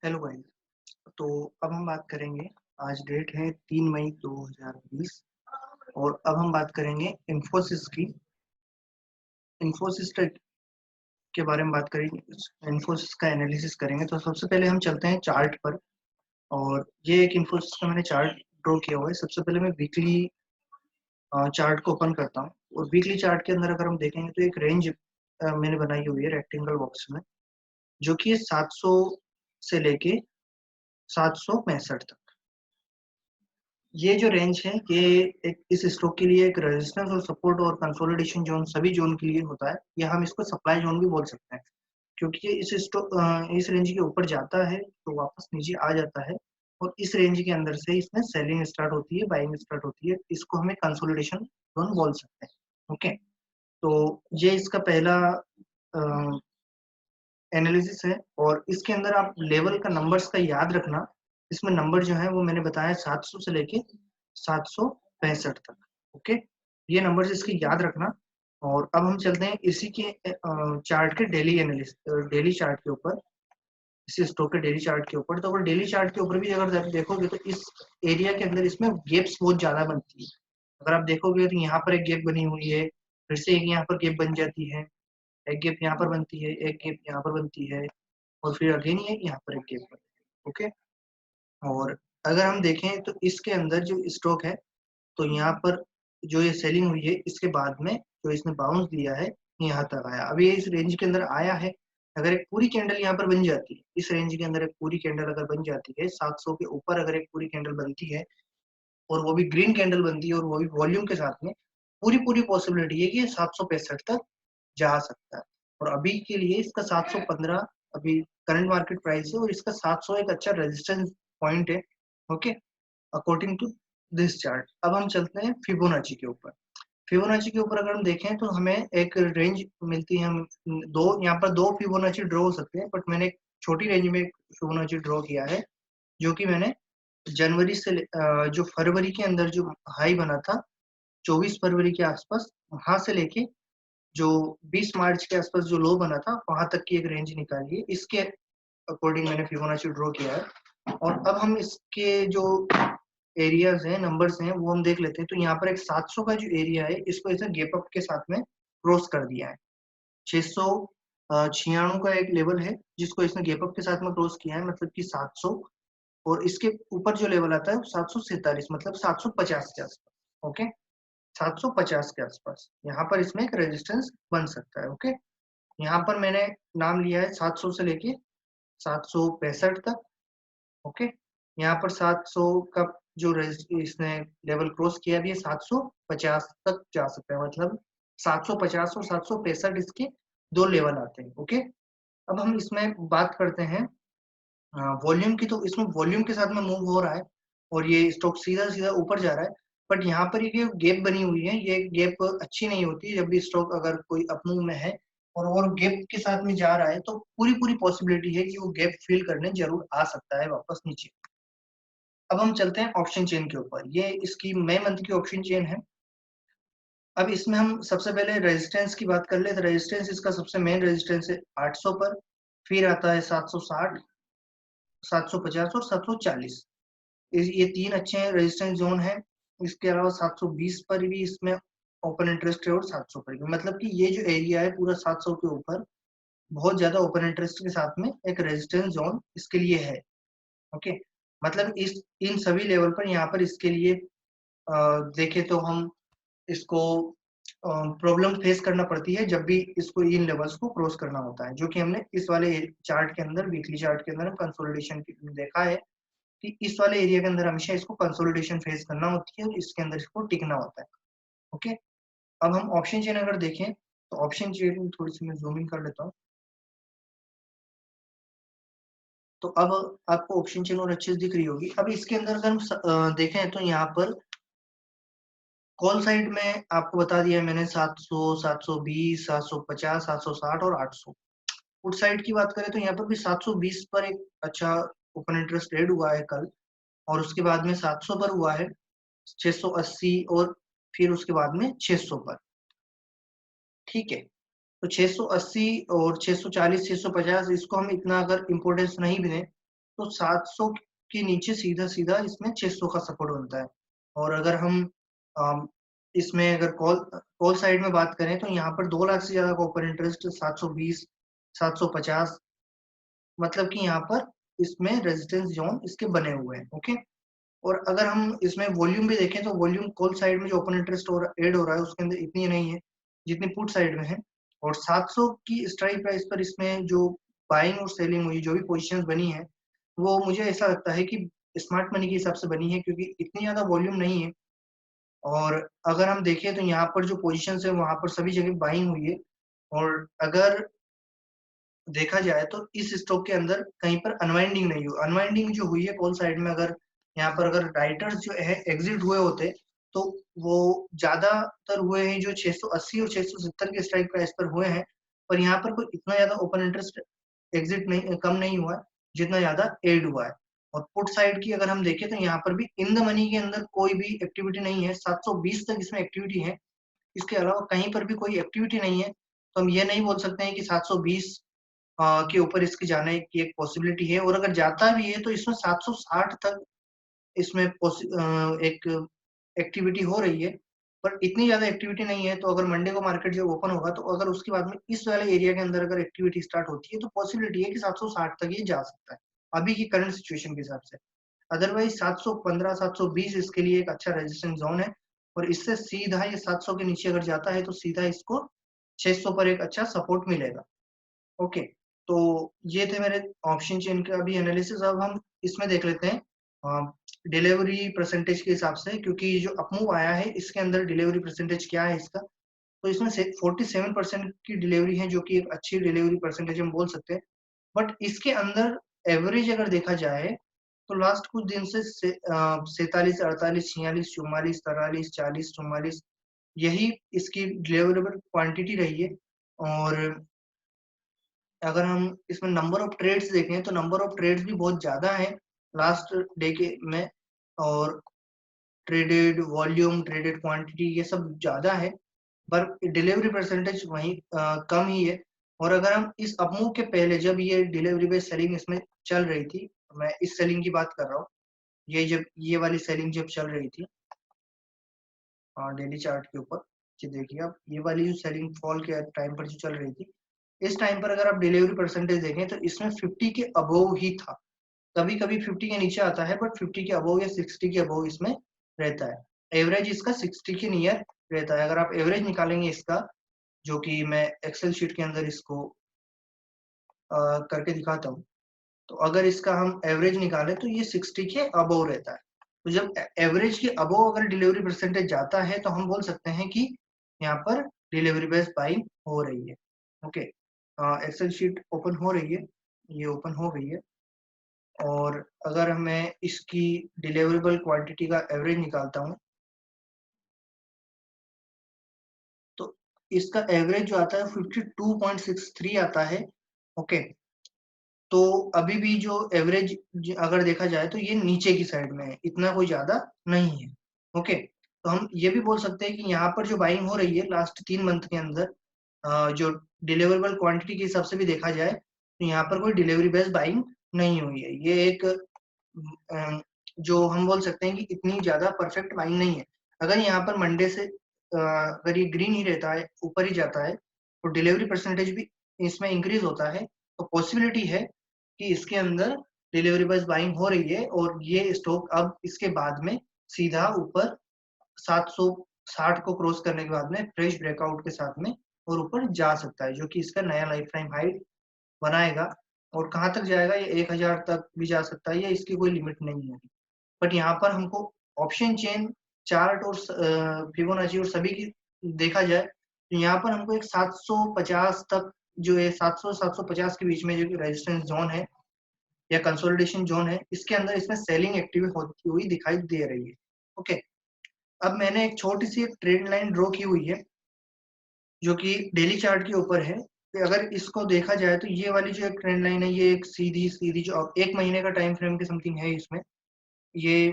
Hello guys. तो अब हम बात करेंगे। आज डेट है 3 मई 2020 और अब हम बात करेंगे इन्फोसिस की। इन्फोसिस के बारे में बात करेंगे। इन्फोसिस का एनालिसिस करेंगे। तो सबसे पहले हम चलते हैं चार्ट पर। और ये एक इन्फोसिस का मैंने चार्ट ड्रॉ किया हुआ है। सबसे पहले मैं वीकली चार्ट को ओपन करता हूँ और वीकली चार्ट के अंदर अगर हम देखेंगे तो एक रेंज मैंने बनाई हुई है रेक्टेंगल बॉक्स में, जो कि 700 से लेके 765 तक। ये जो रेंज है ये एक इस स्टॉक के लिए एक रेजिस्टेंस और सपोर्ट और कंसोलिडेशन जोन सभी जोन के लिए होता है, या हम इसको सप्लाई जोन भी बोल सकते हैं, क्योंकि ये इस रेंज के ऊपर जाता है तो वापस नीचे आ जाता है और इस रेंज के अंदर से इसमें सेलिंग स्टार्ट होती है, बाइंग स्टार्ट होती है। इसको हमें कंसोलिडेशन जोन बोल सकते हैं। ओके, तो ये इसका पहला एनालिसिस है और इसके अंदर आप लेवल का नंबर्स का याद रखना। इसमें नंबर जो है वो मैंने बताया 700 से लेके 765 तक। ओके, ये नंबर्स इसके याद रखना। और अब हम चलते हैं इसी के चार्ट के डेली एनालिसिस, डेली चार्ट के ऊपर, इसी स्टॉक के डेली चार्ट के ऊपर। तो अगर डेली चार्ट के ऊपर भी अगर देखोगे तो इस एरिया के अंदर इसमें गेप्स बहुत ज्यादा बनती है। अगर आप देखोगे तो यहाँ पर एक गेप बनी हुई है, फिर से एक यहाँ पर गेप बन जाती है, एक गेप यहाँ पर बनती है, एक गेप यहाँ पर बनती है, और फिर अगेन ये यहाँ पर एक गेप बनती है। ओके, और अगर हम देखें तो इसके अंदर जो स्टॉक है, तो यहाँ पर जो ये सेलिंग हुई है इसके बाद में जो इसने बाउंस दिया है यहाँ तक आया। अभी ये इस रेंज के अंदर आया है। अगर एक पूरी कैंडल यहाँ पर बन जाती है, इस रेंज के अंदर एक पूरी कैंडल अगर बन जाती है 700 के ऊपर, अगर एक पूरी कैंडल बनती है और वो भी ग्रीन कैंडल बनती है और वो भी वॉल्यूम के साथ में, पूरी पूरी पॉसिबिलिटी है कि ये 765 तक जा सकता है। और अभी के लिए इसका 715 अभी करंट मार्केट प्राइस है और इसका 700 एक अच्छा रेजिस्टेंस पॉइंट है। Okay, according to this chart. अब हम चलते हैं फिबोनाची के ऊपर। फिबोनाची के ऊपर अगर हम देखें तो हमें एक रेंज मिलती है। हम दो यहाँ पर दो फिबोनाची ड्रॉ हो सकते हैं, बट मैंने एक छोटी रेंज में फिबोनाची ड्रॉ किया है, जो कि मैंने जनवरी से जो फरवरी के अंदर जो हाई बना था 24 फरवरी के आसपास, वहां से लेके जो 20 मार्च के आसपास जो लो बना था वहां तक की एक रेंज निकाली है। इसके अकॉर्डिंग मैंने फिबोनाची ड्रॉ किया है। और अब हम इसके जो एरियाज हैं, नंबर्स हैं, वो हम देख लेते हैं। तो यहाँ पर एक 700 का जो एरिया है इसको इसने गैप अप के साथ में क्रॉस कर दिया है। 696 का एक लेवल है जिसको इसने गैप अप के साथ में क्रॉस किया है, मतलब कि 700। और इसके ऊपर जो लेवल आता है 747, मतलब 750 के आसपास। ओके, 750 के आसपास यहाँ पर इसमें एक रेजिस्टेंस बन सकता है। ओके, यहाँ पर मैंने नाम लिया है 700 से लेके 765 तक। ओके, यहाँ पर 700 का जो इसने लेवल क्रॉस किया भी है 750 तक जा सकता है, मतलब 750 और 765 इसके दो लेवल आते हैं। ओके, अब हम इसमें बात करते हैं वॉल्यूम की। तो इसमें वॉल्यूम के साथ में मूव हो रहा है और ये स्टॉक सीधा सीधा ऊपर जा रहा है। बट यहाँ पर ये गैप बनी हुई है, ये गैप अच्छी नहीं होती जब भी स्टॉक अगर कोई अपमूव में है और गैप के साथ में जा रहा है, तो पूरी पूरी पॉसिबिलिटी है कि वो गैप फिल करने जरूर आ सकता है वापस नीचे। अब हम चलते हैं ऑप्शन चेन के ऊपर। ये इसकी मई मंथ की ऑप्शन चेन है। अब इसमें हम सबसे पहले रेजिस्टेंस की बात कर ले तो रेजिस्टेंस इसका सबसे मेन रेजिस्टेंस है 800 पर, फिर आता है 760, 750 और 740। ये तीन अच्छे रेजिस्टेंस जोन है। इसके अलावा 720 पर भी इसमें ओपन इंटरेस्ट है और 700 पर भी, मतलब कि ये जो एरिया है पूरा 700 के ऊपर बहुत ज्यादा ओपन इंटरेस्ट के साथ में एक रेजिस्टेंस जोन इसके लिए है। ओके, मतलब इस इन सभी लेवल पर यहाँ पर इसके लिए देखें तो हम इसको प्रॉब्लम फेस करना पड़ती है जब भी इसको इन लेवल्स को क्रॉस करना होता है, जो कि हमने इस वाले चार्ट के अंदर, वीकली चार्ट के अंदर कंसोलिडेशन देखा है कि इस वाले एरिया के अंदर हमेशा इसको कंसोलिडेशन फेस करना होती है और इसके अंदर इसको टिकना होता है। ओके, अब हम ऑप्शन चेन अगर देखें तो ऑप्शन चेन थोड़ी सी मैं जूम इन कर लेता हूँ। तो अब आपको ऑप्शन चेन और अच्छे से दिख रही होगी। अब इसके अंदर अगर हम देखें तो यहाँ पर कॉल साइड में आपको बता दिया है मैंने 700, 720, 750, 760 और 800। पुट साइड की बात करें तो यहाँ पर भी 720 पर एक अच्छा ओपन इंटरेस्ट ट्रेड हुआ है कल, और उसके बाद में 700 पर हुआ है, 680 और फिर उसके बाद में 600 पर। ठीक है, तो 680 और 640, 650 इसको हम इतना अगर इम्पोर्टेंस नहीं भी दें तो 700 के नीचे सीधा सीधा इसमें 600 का सपोर्ट बनता है। और अगर हम इसमें अगर कॉल साइड में बात करें तो यहाँ पर 2 लाख से ज्यादा का ओपन इंटरेस्ट 720 750, मतलब कि यहाँ पर इसमें रेजिस्टेंस जोन इसके बने हुए हैं। ओके, और अगर हम इसमें वॉल्यूम भी देखें तो वॉल्यूम कॉल साइड में जो ओपन इंटरेस्ट ऐड हो रहा है उसके अंदर इतनी नहीं है जितनी पुट साइड में है। और 700 की स्ट्राइक प्राइस पर इसमें जो बाइंग और सेलिंग हुई, जो भी पोजीशंस बनी है, वो मुझे ऐसा लगता है कि स्मार्ट मनी के हिसाब से बनी है, क्योंकि इतनी ज्यादा वॉल्यूम नहीं है। और अगर हम देखें तो यहाँ पर जो पोजीशंस है वहां पर सभी जगह बाइंग हुई है। और अगर देखा जाए तो इस स्टॉक के अंदर कहीं पर अनवाइंडिंग नहीं हुई। अनवाइंडिंग जो हुई है कॉल साइड में, अगर यहाँ पर अगर राइटर्स जो है एग्जिट हुए होते तो वो ज्यादातर हुए हैं जो 680 और 670 के स्ट्राइक प्राइस पर हुए हैं। पर यहाँ पर कोई इतना ज्यादा ओपन इंटरेस्ट एग्जिट नहीं, कम नहीं हुआ है जितना ज्यादा एड हुआ है। और पुट साइड की अगर हम देखें तो यहाँ पर भी इन द मनी के अंदर कोई भी एक्टिविटी नहीं है। 720 तक इसमें एक्टिविटी है, इसके अलावा कहीं पर भी कोई एक्टिविटी नहीं है। तो हम ये नहीं बोल सकते हैं कि 720 के ऊपर इसके जाने की एक पॉसिबिलिटी है। और अगर जाता भी है तो इसमें 760 तक इसमें एक एक्टिविटी हो रही है, पर इतनी ज्यादा एक्टिविटी नहीं है। तो अगर मंडे को मार्केट जब ओपन होगा तो अगर उसके बाद में इस वाले एरिया के अंदर अगर एक्टिविटी स्टार्ट होती है तो पॉसिबिलिटी है कि 760 तक ये जा सकता है अभी की करंट सिचुएशन के हिसाब से। अदरवाइज 715 720 इसके लिए एक अच्छा रेजिस्टेंस जोन है। और इससे सीधा ये 700 के नीचे अगर जाता है तो सीधा इसको 600 पर एक अच्छा सपोर्ट मिलेगा। ओके, तो ये थे मेरे ऑप्शन चेन का भी एनालिसिस। अब हम इसमें देख लेते हैं डिलीवरी परसेंटेज के हिसाब से, क्योंकि जो अपमूव आया है इसके अंदर डिलीवरी परसेंटेज क्या है इसका। तो इसमें से 47% की डिलीवरी है, जो कि एक अच्छी डिलीवरी परसेंटेज हम बोल सकते हैं। बट इसके अंदर एवरेज अगर देखा जाए तो लास्ट कुछ दिन से 47 48 46 44 43 40 44 यही इसकी डिलीवरेबल क्वांटिटी रही है। और अगर हम इसमें नंबर ऑफ ट्रेड्स देखें तो नंबर ऑफ ट्रेड्स भी बहुत ज्यादा है लास्ट डे के में। और ट्रेडेड वॉल्यूम, ट्रेडेड क्वांटिटी, ये सब ज्यादा है, पर डिलीवरी परसेंटेज वही कम ही है। और अगर हम इस अपमूव के पहले जब ये डिलीवरी बेस्ड सेलिंग इसमें चल रही थी, मैं इस सेलिंग की बात कर रहा हूँ, ये जब ये वाली सेलिंग जब चल रही थी डेली चार्ट के ऊपर, ये देखिए आप, ये वाली जो सेलिंग फॉल के टाइम पर जो चल रही थी, इस टाइम पर अगर आप डिलीवरी परसेंटेज देखें तो इसमें 50 के अबोव ही था। कभी कभी 50 के नीचे आता है, बट 50 के अबोव या 60 के अबोव इसमें रहता है। एवरेज इसका 60 के नियर रहता है। अगर आप एवरेज निकालेंगे इसका, जो कि मैं एक्सेल शीट के अंदर इसको करके दिखाता हूँ, तो अगर इसका हम एवरेज निकालें तो ये 60 के अबोव रहता है। तो जब एवरेज के अबोव अगर डिलीवरी परसेंटेज जाता है तो हम बोल सकते हैं कि यहाँ पर डिलीवरी बेस्ड बाइंग हो रही है। ओके, एक्सेल शीट ओपन हो रही है, ये ओपन हो गई है। और अगर मैं इसकी डिलीवरेबल क्वांटिटी का एवरेज निकालता हूँ तो इसका एवरेज जो आता है 52.63 आता है। ओके, तो अभी भी जो एवरेज अगर देखा जाए तो ये नीचे की साइड में है, इतना कोई ज्यादा नहीं है। ओके, तो हम ये भी बोल सकते हैं कि यहाँ पर जो बाइंग हो रही है लास्ट 3 मंथ के अंदर, जो डिलीवरेबल क्वांटिटी के हिसाब से भी देखा जाए तो यहाँ पर कोई डिलीवरी बेस्ड बाइंग नहीं हुई है। ये एक जो हम बोल सकते हैं कि इतनी ज्यादा परफेक्ट बाइंग नहीं है। अगर यहाँ पर मंडे से अगर ये ग्रीन ही रहता है, ऊपर ही जाता है, तो डिलीवरी परसेंटेज भी इसमें इंक्रीज होता है। तो पॉसिबिलिटी है कि इसके अंदर डिलीवरी बेस्ड बाइंग हो रही है और ये स्टॉक अब इसके बाद में सीधा ऊपर 760 को क्रॉस करने के बाद में फ्रेश ब्रेकआउट के साथ में और ऊपर जा सकता है, जो कि इसका नया लाइफ टाइम हाई बनाएगा। और कहाँ तक जाएगा, ये 1000 तक भी जा सकता है, या इसकी कोई लिमिट नहीं है। बट यहाँ पर हमको ऑप्शन चेन चार्ट और फिबोनाची और सभी की देखा जाए तो यहाँ पर हमको एक 750 तक जो है 700 750 के बीच में जो रेजिस्टेंस जोन है या कंसोलिडेशन जोन है, इसके अंदर इसमें सेलिंग एक्टिविटी होती हुई दिखाई दे रही है। ओके, अब मैंने एक छोटी सी एक ट्रेंड लाइन ड्रॉ की हुई है जो कि डेली चार्ट के ऊपर है। कि अगर इसको देखा जाए तो ये वाली जो एक ट्रेंड लाइन है, ये एक सीधी सीधी जो अब 1 महीने का टाइम फ्रेम के समथिंग है इसमें। ये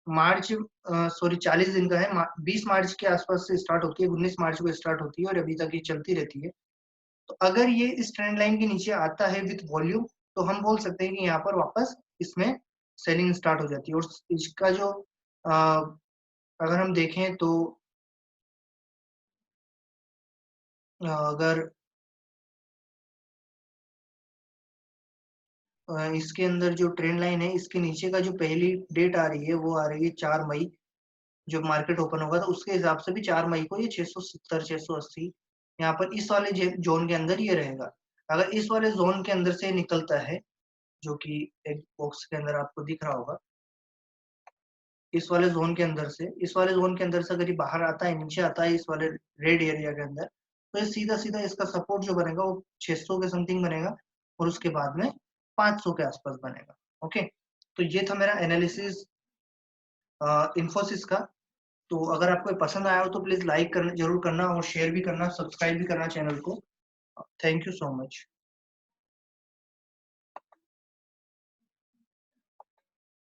मार्च सॉरी 40 दिन का है, 20 मार्च के आसपास से स्टार्ट होती है, 19 मार्च को स्टार्ट होती है और अभी तक ये चलती रहती है। तो अगर ये इस ट्रेंड लाइन के नीचे आता है विथ वॉल्यूम तो हम बोल सकते हैं कि यहाँ पर वापस इसमें सेलिंग स्टार्ट हो जाती है। और इसका जो अगर हम देखें तो अगर इसके अंदर जो ट्रेंड लाइन है, इसके नीचे का जो पहली डेट आ रही है वो आ रही है 4 मई, जब मार्केट ओपन होगा तो उसके हिसाब से भी 4 मई को ये 670 680 यहाँ पर इस वाले जोन के अंदर ये रहेगा। अगर इस वाले जोन के अंदर से निकलता है, जो कि एक बॉक्स के अंदर आपको दिख रहा होगा, इस वाले जोन के अंदर से, इस वाले जोन के अंदर से अगर ये बाहर आता है, नीचे आता है इस वाले रेड एरिया के अंदर, तो ये सीधा सीधा इसका सपोर्ट जो बनेगा वो 600 के समथिंग बनेगा और उसके बाद में 500 के आसपास बनेगा। ओके, तो ये था मेरा एनालिसिस इन्फोसिस का। तो अगर आपको पसंद आया हो तो प्लीज लाइक करना जरूर करना और शेयर भी करना, सब्सक्राइब भी करना चैनल को। Thank you so much.